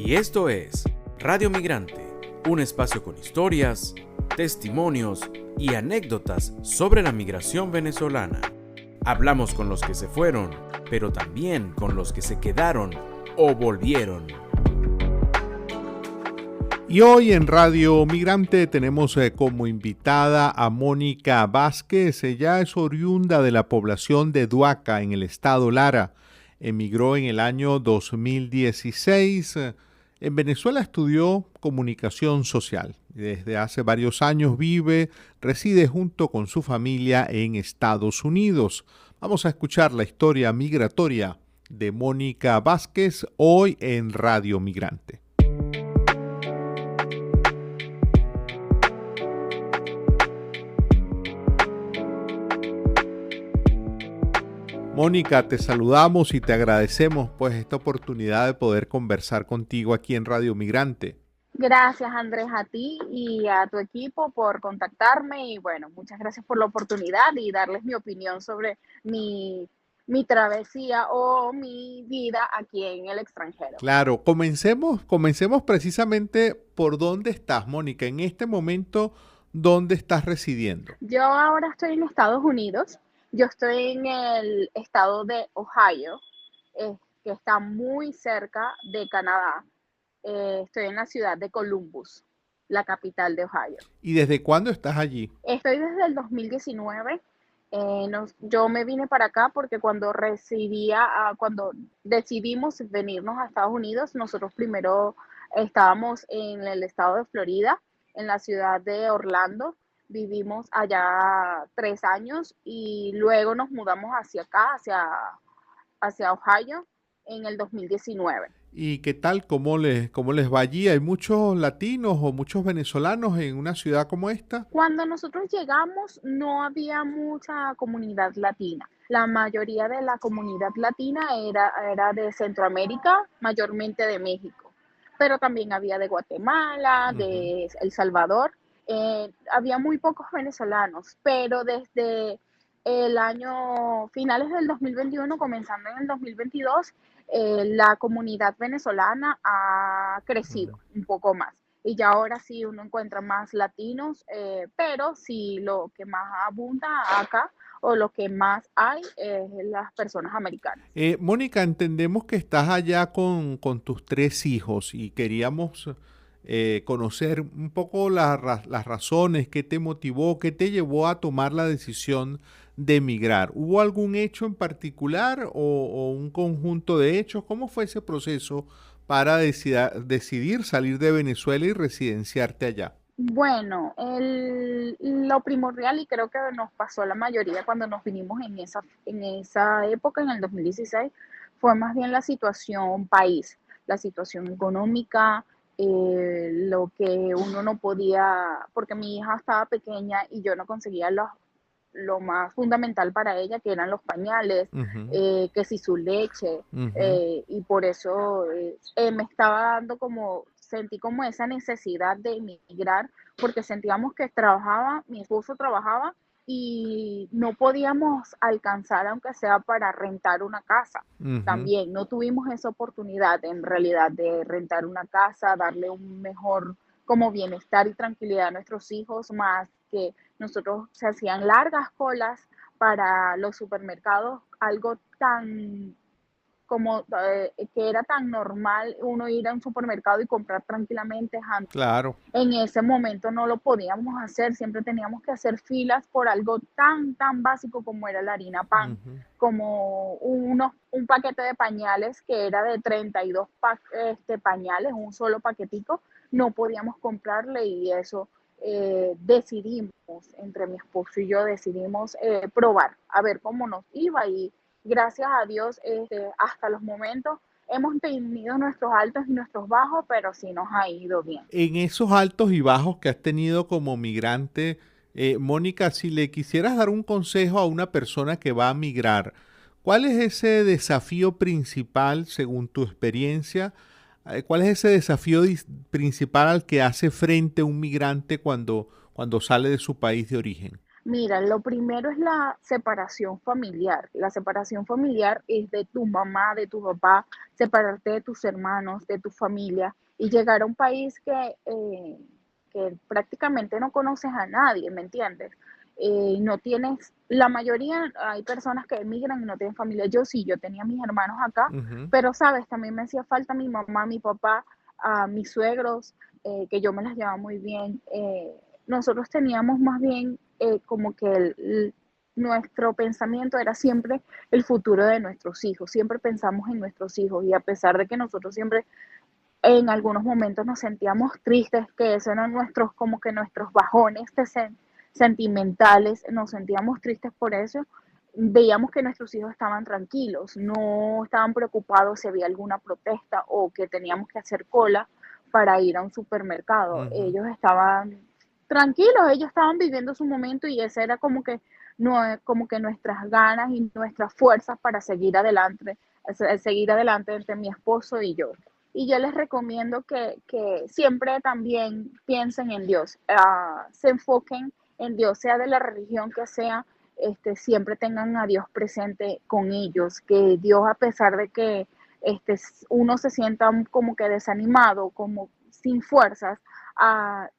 Y esto es Radio Migrante, un espacio con historias, testimonios y anécdotas sobre la migración venezolana. Hablamos con los que se fueron, pero también con los que se quedaron o volvieron. Y hoy en Radio Migrante tenemos como invitada a Mónica Vázquez. Ella es oriunda de la población de Duaca, en el estado Lara. Emigró en el año 2016. En Venezuela estudió comunicación social. Desde hace varios años reside junto con su familia en Estados Unidos. Vamos a escuchar la historia migratoria de Mónica Vázquez hoy en Radio Migrante. Mónica, te saludamos y te agradecemos esta oportunidad de poder conversar contigo aquí en Radio Migrante. Gracias, Andrés, a ti y a tu equipo por contactarme y bueno, muchas gracias por la oportunidad y darles mi opinión sobre mi travesía o mi vida aquí en el extranjero. Claro, comencemos precisamente por dónde estás, Mónica. En este momento, ¿dónde estás residiendo? Yo ahora estoy en Estados Unidos. Yo estoy en el estado de Ohio, que está muy cerca de Canadá. Estoy en la ciudad de Columbus, la capital de Ohio. ¿Y desde cuándo estás allí? Estoy desde el 2019. Yo me vine para acá porque cuando decidimos venirnos a Estados Unidos, nosotros primero estábamos en el estado de Florida, en la ciudad de Orlando. Vivimos allá 3 años y luego nos mudamos hacia acá, hacia Ohio, en el 2019. ¿Y qué tal? ¿Cómo les va allí? ¿Hay muchos latinos o muchos venezolanos en una ciudad como esta? Cuando nosotros llegamos no había mucha comunidad latina. La mayoría de la comunidad latina era de Centroamérica, mayormente de México. Pero también había de Guatemala, de El Salvador. Había muy pocos venezolanos, pero desde finales del 2021, comenzando en el 2022, la comunidad venezolana ha crecido un poco más. Y ya ahora sí uno encuentra más latinos, pero sí lo que más abunda acá o lo que más hay es las personas americanas. Mónica, entendemos que estás allá con tus 3 hijos y queríamos conocer un poco las razones, qué te motivó, qué te llevó a tomar la decisión de emigrar. ¿Hubo algún hecho en particular o un conjunto de hechos? ¿Cómo fue ese proceso para decidir salir de Venezuela y residenciarte allá? Bueno, lo primordial, y creo que nos pasó a la mayoría cuando nos vinimos en esa época, en el 2016, fue más bien la situación país, la situación económica, lo que uno no podía, porque mi hija estaba pequeña y yo no conseguía lo más fundamental para ella, que eran los pañales, que si su leche, y por eso me estaba dando sentí como esa necesidad de emigrar, porque sentíamos que mi esposo trabajaba y no podíamos alcanzar, aunque sea para rentar una casa. También no tuvimos esa oportunidad en realidad de rentar una casa, darle un mejor como bienestar y tranquilidad a nuestros hijos, más que nosotros se hacían largas colas para los supermercados, algo tan como que era tan normal uno ir a un supermercado y comprar tranquilamente. Claro. En ese momento no lo podíamos hacer, siempre teníamos que hacer filas por algo tan básico como era la harina pan, como un paquete de pañales que era de 32 pañales, un solo paquetico, no podíamos comprarle y eso decidimos, entre mi esposo y yo decidimos probar, a ver cómo nos iba y gracias a Dios, hasta los momentos hemos tenido nuestros altos y nuestros bajos, pero sí nos ha ido bien. En esos altos y bajos que has tenido como migrante, Mónica, si le quisieras dar un consejo a una persona que va a migrar, ¿cuál es ese desafío principal según tu experiencia? ¿Cuál es ese desafío principal al que hace frente un migrante cuando sale de su país de origen? Mira, lo primero es la separación familiar. La separación familiar es de tu mamá, de tu papá, separarte de tus hermanos, de tu familia y llegar a un país que prácticamente no conoces a nadie, ¿me entiendes? No tienes, la mayoría, hay personas que emigran y no tienen familia. Yo sí, yo tenía mis hermanos acá, Ujú. pero sabes, también me hacía falta mi mamá, mi papá, mis suegros, que yo me las llevaba muy bien. Nosotros teníamos más bien como que nuestro pensamiento era siempre el futuro de nuestros hijos, siempre pensamos en nuestros hijos y a pesar de que nosotros siempre en algunos momentos nos sentíamos tristes, que esos eran nuestros, como que nuestros bajones sentimentales, nos sentíamos tristes por eso, veíamos que nuestros hijos estaban tranquilos, no estaban preocupados si había alguna protesta o que teníamos que hacer cola para ir a un supermercado. Ujú. Ellos estaban tranquilos, ellos estaban viviendo su momento y ese era como que, no, como que nuestras ganas y nuestras fuerzas para seguir adelante entre mi esposo y yo. Y yo les recomiendo que siempre también piensen en Dios, se enfoquen en Dios, sea de la religión que sea, siempre tengan a Dios presente con ellos, que Dios a pesar de que este, uno se sienta como que desanimado, como sin fuerzas,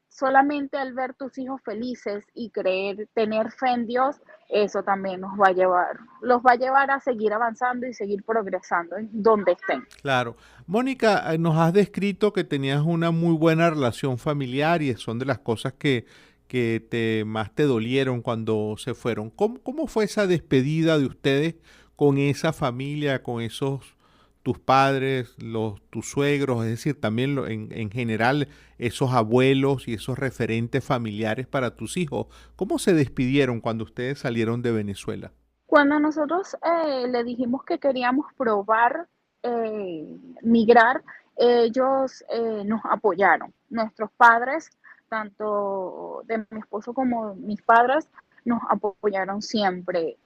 solamente al ver tus hijos felices y creer, tener fe en Dios, eso también los va a llevar a seguir avanzando y seguir progresando en donde estén. Claro. Mónica, nos has descrito que tenías una muy buena relación familiar y son de las cosas que más te dolieron cuando se fueron. ¿Cómo fue esa despedida de ustedes con esa familia, con esos tus padres, tus suegros, es decir, también en general esos abuelos y esos referentes familiares para tus hijos? ¿Cómo se despidieron cuando ustedes salieron de Venezuela? Cuando nosotros le dijimos que queríamos probar migrar, ellos nos apoyaron. Nuestros padres, tanto de mi esposo como mis padres, nos apoyaron siempre.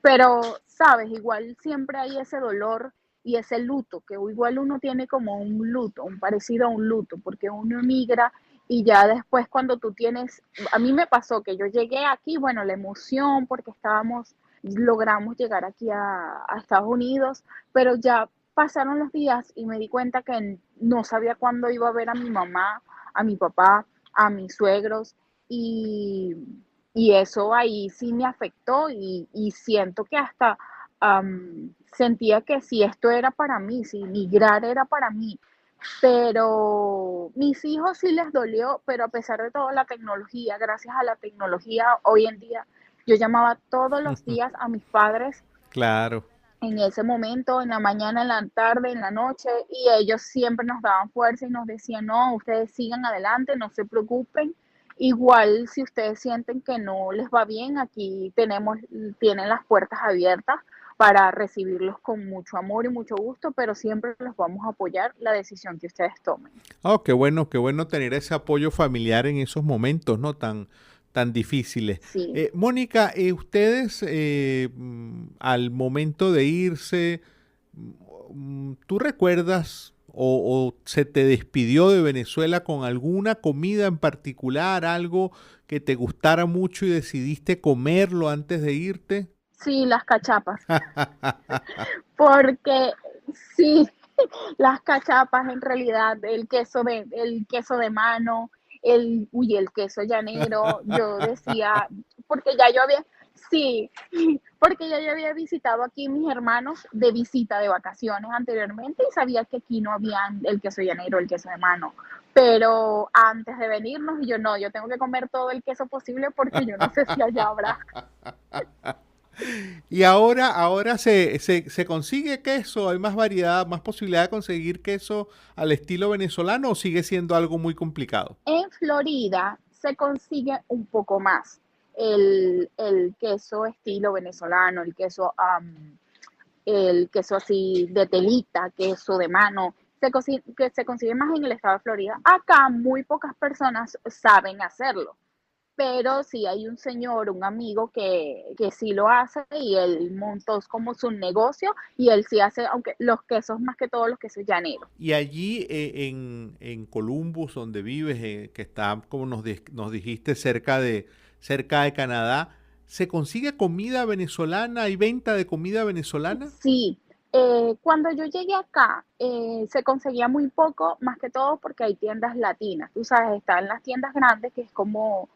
Pero, sabes, igual siempre hay ese dolor y ese luto, que igual uno tiene como un luto, un parecido a un luto, porque uno emigra y ya después cuando tú tienes, a mí me pasó que yo llegué aquí, bueno, la emoción porque logramos llegar aquí a Estados Unidos, pero ya pasaron los días y me di cuenta que no sabía cuándo iba a ver a mi mamá, a mi papá, a mis suegros y, y eso ahí sí me afectó y siento que hasta sentía que si esto era para mí, si migrar era para mí, pero mis hijos sí les dolió, pero a pesar de todo la tecnología, gracias a la tecnología hoy en día, yo llamaba todos los días a mis padres Claro. en ese momento, en la mañana, en la tarde, en la noche, y ellos siempre nos daban fuerza y nos decían, no, ustedes sigan adelante, no se preocupen. Igual si ustedes sienten que no les va bien, tienen las puertas abiertas para recibirlos con mucho amor y mucho gusto, pero siempre los vamos a apoyar la decisión que ustedes tomen. Oh, qué bueno tener ese apoyo familiar en esos momentos, ¿no? Tan difíciles. Sí. Mónica, ustedes al momento de irse, ¿tú recuerdas o se te despidió de Venezuela con alguna comida en particular, algo que te gustara mucho y decidiste comerlo antes de irte? Sí, las cachapas, porque sí, las cachapas en realidad, el queso de mano, el queso llanero, yo decía, porque ya yo había, sí, porque ya yo había visitado aquí mis hermanos de visita de vacaciones anteriormente y sabía que aquí no había el queso llanero, el queso de mano. Pero antes de venirnos, y yo no, yo tengo que comer todo el queso posible porque yo no sé si allá habrá. Y ahora se consigue queso, hay más variedad, más posibilidad de conseguir queso al estilo venezolano o sigue siendo algo muy complicado. En Florida se consigue un poco más el queso estilo venezolano, el queso así de telita, queso de mano, que se consigue más en el estado de Florida. Acá muy pocas personas saben hacerlo, pero sí hay un señor, un amigo que sí lo hace y él montó como su negocio y él sí hace, aunque los quesos más que todos los quesos llaneros. Y allí en Columbus, donde vives, que está, como nos dijiste, cerca cerca de Canadá. ¿Se consigue comida venezolana? ¿Hay venta de comida venezolana? Sí, cuando yo llegué acá, se conseguía muy poco, más que todo porque hay tiendas latinas. Tú sabes, están las tiendas grandes, que es como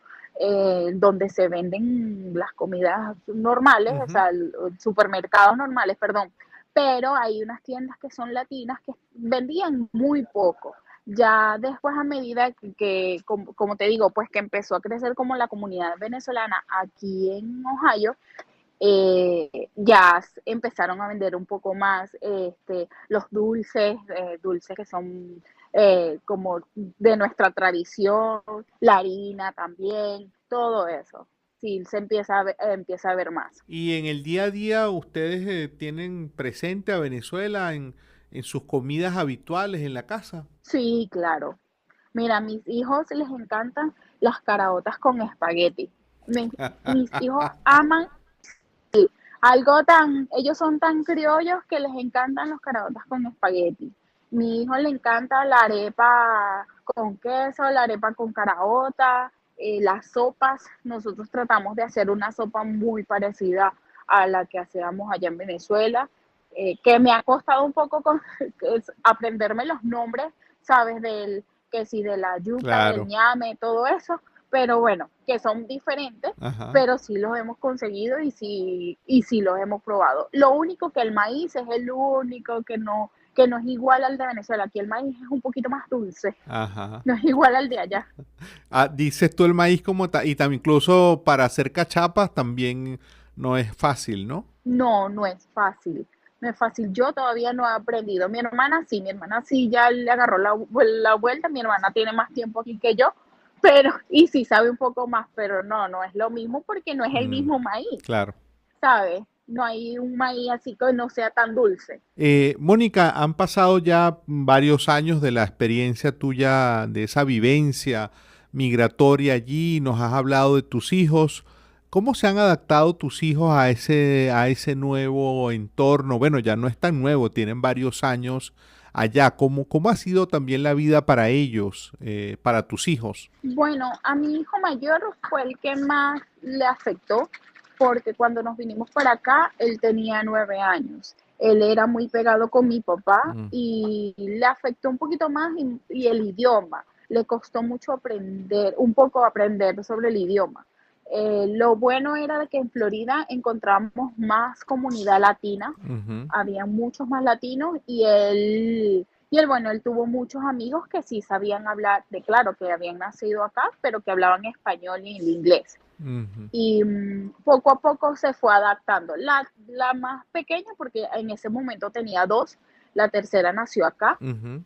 donde se venden las comidas normales, o Ujú. sea, supermercados normales, perdón. Pero hay unas tiendas que son latinas que vendían muy poco. Ya después, a medida como te digo, pues que empezó a crecer como la comunidad venezolana aquí en Ohio, ya empezaron a vender un poco más los dulces, dulces que son como de nuestra tradición, la harina también, todo eso. Sí, empieza a ver más. Y en el día a día, ¿ustedes tienen presente a Venezuela en sus comidas habituales en la casa? Sí, claro. Mira, a mis hijos les encantan las caraotas con espagueti. Mis hijos aman ellos son tan criollos que les encantan los caraotas con espagueti. Mi hijo le encanta la arepa con queso, la arepa con caraota, las sopas. Nosotros tratamos de hacer una sopa muy parecida a la que hacíamos allá en Venezuela, que me ha costado un poco aprenderme los nombres, ¿sabes? Que si de la yuca, del Claro. ñame, todo eso, pero bueno, que son diferentes, Ajá. pero sí los hemos conseguido y sí los hemos probado. Lo único que el maíz es el único que no es igual al de Venezuela. Aquí el maíz es un poquito más dulce, Ajá. no es igual al de allá. Ah, dices tú el maíz como tal, y también incluso para hacer cachapas también no es fácil, ¿no? No, no es fácil. No es fácil. Yo todavía no he aprendido. Mi hermana sí ya le agarró la vuelta. Mi hermana tiene más tiempo aquí que yo, pero, y sí sabe un poco más, pero no, no es lo mismo porque no es el Mm, mismo maíz, claro. ¿sabes? No hay un maíz así que no sea tan dulce. Mónica, han pasado ya varios años de la experiencia tuya, de esa vivencia migratoria allí, nos has hablado de tus hijos. ¿Cómo se han adaptado tus hijos a ese nuevo entorno? Bueno, ya no es tan nuevo, tienen varios años allá. ¿Cómo ha sido también la vida para ellos, para tus hijos? Bueno, a mi hijo mayor fue el que más le afectó, porque cuando nos vinimos para acá, él tenía 9 años. Él era muy pegado con mi papá Mm, y le afectó un poquito más y el idioma. Le costó mucho aprender, un poco aprender sobre el idioma. Lo bueno era de que en Florida encontramos más comunidad latina, ujú. había muchos más latinos bueno, él tuvo muchos amigos que sí sabían hablar, de claro, que habían nacido acá, pero que hablaban español y inglés. Ujú, Y poco a poco se fue adaptando. La más pequeña, porque en ese momento tenía dos, la tercera nació acá. ujú.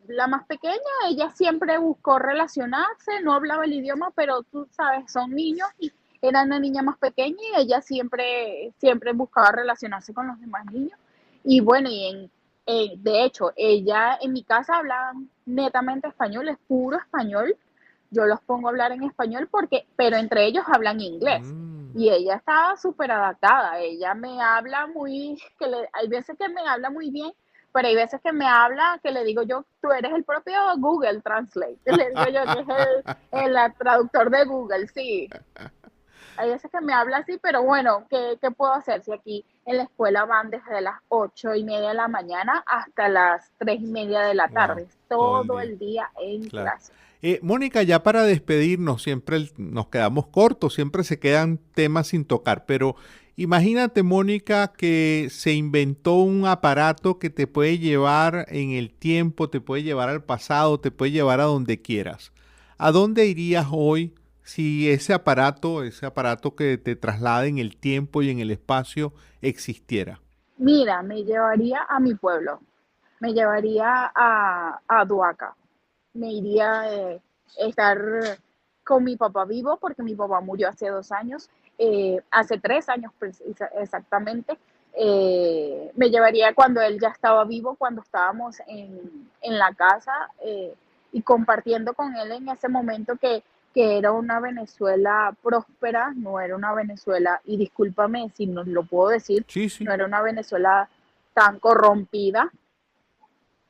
La más pequeña, ella siempre buscó relacionarse, no hablaba el idioma, pero tú sabes, son niños y era una niña más pequeña y ella siempre buscaba relacionarse con los demás niños. Y bueno, de hecho, ella en mi casa habla netamente español, es puro español. Yo los pongo a hablar en español pero entre ellos hablan inglés. Mm, Y ella está súper adaptada. Ella me habla hay veces que me habla muy bien, pero hay veces que me habla que le digo yo, tú eres el propio Google Translate. Le digo yo que es el traductor de Google, sí. Hay veces que me habla así, pero bueno, ¿qué puedo hacer? Si aquí en la escuela van desde las 8:30 de la mañana hasta las 3:30 de la wow, tarde, todo el todo día. el día en Claro. clase. Mónica, ya para despedirnos, siempre nos quedamos cortos, siempre se quedan temas sin tocar, pero imagínate, Mónica, que se inventó un aparato que te puede llevar en el tiempo, te puede llevar al pasado, te puede llevar a donde quieras. ¿A dónde irías hoy si ese aparato que te traslada en el tiempo y en el espacio existiera? Mira, me llevaría a mi pueblo, me llevaría a Duaca, me iría a estar con mi papá vivo, porque mi papá murió hace 2 años, hace 3 años exactamente. Me llevaría cuando él ya estaba vivo, cuando estábamos en la casa y compartiendo con él en ese momento que era una Venezuela próspera, no era una Venezuela, y discúlpame si no lo puedo decir, Sí, no sí. era una Venezuela tan corrompida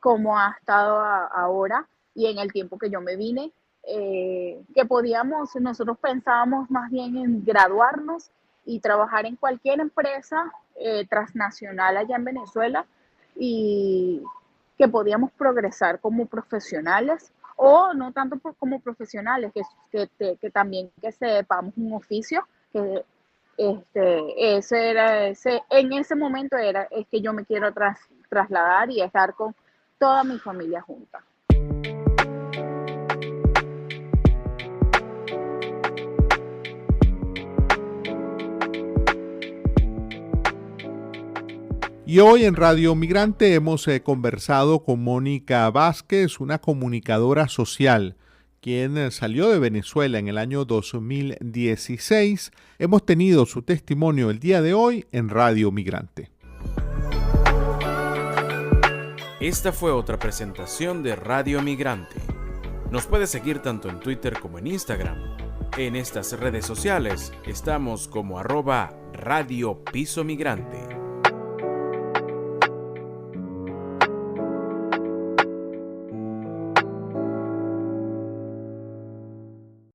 como ha estado ahora y en el tiempo que yo me vine. que nosotros pensábamos más bien en graduarnos y trabajar en cualquier empresa transnacional allá en Venezuela, y que podíamos progresar como profesionales, o no tanto como profesionales, que también que sepamos un oficio, que en ese momento es que yo me quiero trasladar y estar con toda mi familia junta. Y hoy en Radio Migrante hemos conversado con Mónica Vázquez, una comunicadora social, quien salió de Venezuela en el año 2016. Hemos tenido su testimonio el día de hoy en Radio Migrante. Esta fue otra presentación de Radio Migrante. Nos puede seguir tanto en Twitter como en Instagram. En estas redes sociales estamos como @Radio Piso Migrante.